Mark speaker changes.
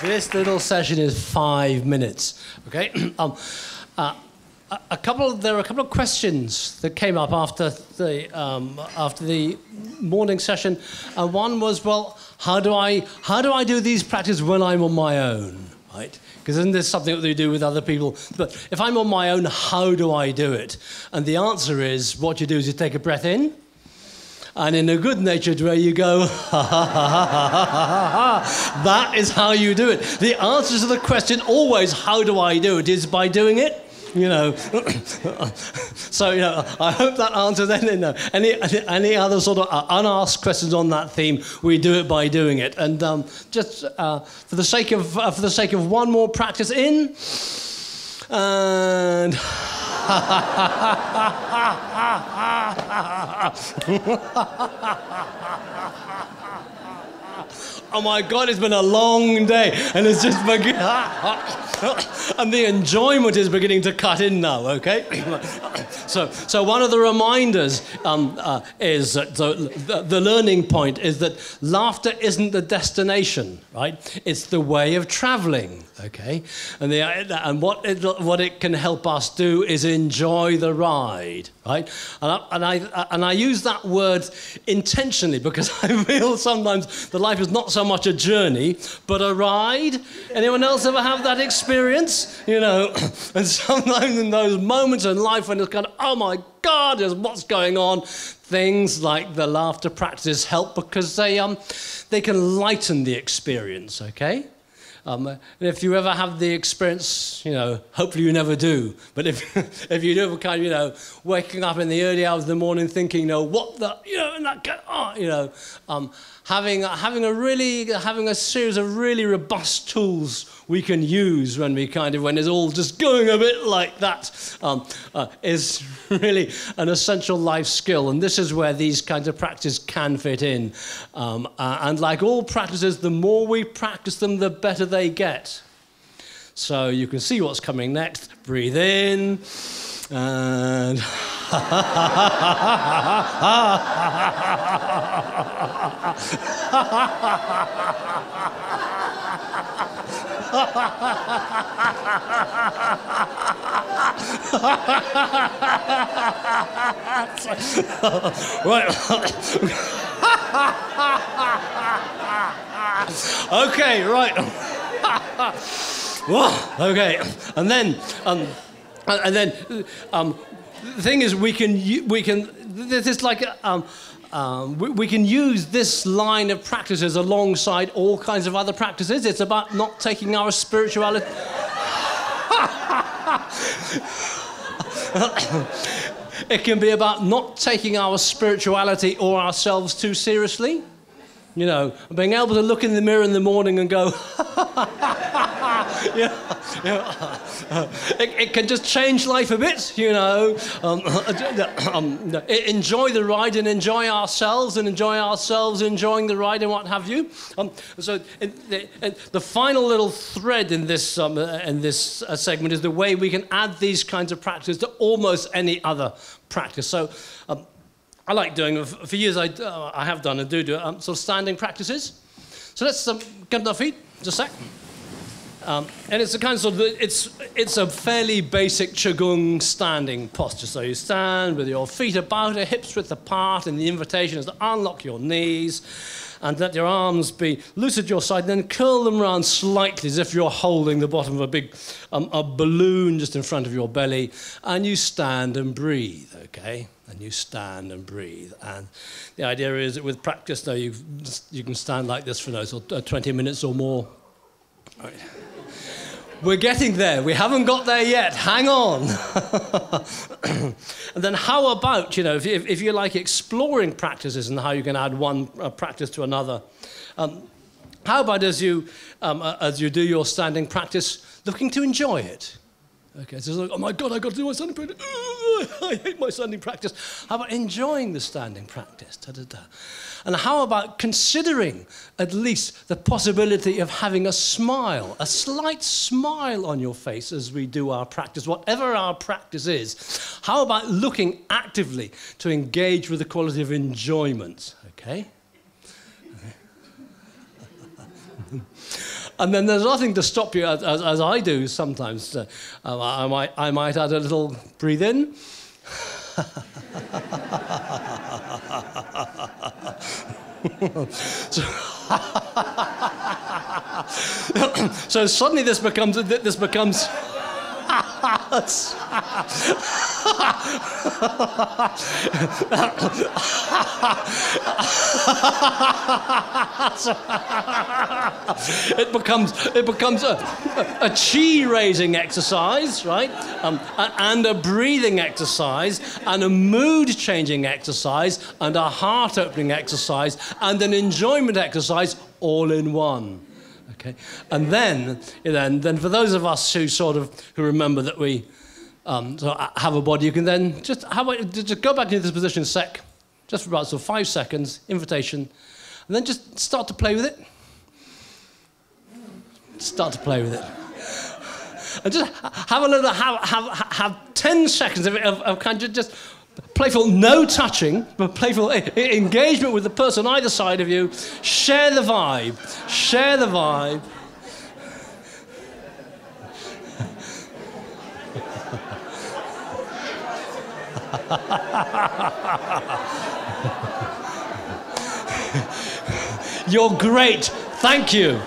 Speaker 1: This little session is 5 minutes, okay? There were a couple of questions that came up after the morning session, and one was, well, how do I do these practices when I'm on my own, right? Because isn't this something that we do with other people? But if I'm on my own, how do I do it? And the answer is, what you do is you take a breath in, and in a good-natured way you go, ha, ha, ha, ha, ha, ha, ha. That is how you do it. The answer to the question always, how do I do it, is by doing it. You know, so, you know, I hope that answers any other sort of unasked questions on that theme. We do it by doing it. And just for the sake of one more practice in, and oh my God, it's been a long day, and it's just and the enjoyment is beginning to cut in now, okay? So one of the reminders is that the learning point is that laughter isn't the destination, right? It's the way of traveling, okay? And what it can help us do is enjoy the ride, right? And I use that word intentionally because I feel sometimes that life is not so much a journey, but a ride. Anyone else ever have that experience? You know, and sometimes in those moments in life when it's kind of, oh my God, what's going on? Things like the laughter practices help because they can lighten the experience, okay? And if you ever have the experience, you know, hopefully you never do, but if you do, kind of, you know, waking up in the early hours of the morning thinking, you know, what the, you know, and that, you know, having a series of really robust tools we can use when it's all just going a bit like that, is really an essential life skill. And this is where these kinds of practices can fit in. And like all practices, the more we practice them, the better they get. So you can see what's coming next. Breathe in, and right. Okay, right. Okay, and then the thing is, we can this like we can use this line of practices alongside all kinds of other practices. It's about not taking our spirituality. It can be about not taking our spirituality or ourselves too seriously. You know, being able to look in the mirror in the morning and go, it can just change life a bit, you know. Enjoy the ride and enjoy ourselves enjoying the ride and what have you. So the final little thread in this segment is the way we can add these kinds of practices to almost any other practice. So I like doing, for years I have done and do sort of standing practices. So let's get on our feet, just a sec. And it's a kind of sort of, it's a fairly basic Qigong standing posture. So you stand with your feet about a hip width apart, and the invitation is to unlock your knees and let your arms be loose at your side, and then curl them around slightly as if you're holding the bottom of a big a balloon just in front of your belly, and you stand and breathe, okay? And you stand and breathe. And the idea is that with practice, though, you can stand like this for 20 minutes or more. Right. We're getting there. We haven't got there yet. Hang on. And then how about, you know, if you like exploring practices and how you can add one practice to another, how about as you do your standing practice, looking to enjoy it? Okay, so it's like, oh my God, I've got to do my standing practice. I hate my standing practice. How about enjoying the standing practice? Da-da-da. And how about considering at least the possibility of having a smile, a slight smile on your face as we do our practice, whatever our practice is. How about looking actively to engage with the quality of enjoyment, okay? And then there's nothing to stop you, as I do sometimes. I might add a little breathe in. So suddenly this becomes it becomes a chi raising exercise, right? And a breathing exercise, and a mood changing exercise, and a heart opening exercise, and an enjoyment exercise, all in one. Okay, and then for those of us who remember that we have a body, you can then just go back into this position a sec, just for about 5 seconds, invitation, and then just start to play with it. Start to play with it, and just have 10 seconds of kind of just playful, no touching, but playful engagement with the person either side of you. Share the vibe. Share the vibe. You're great. Thank you.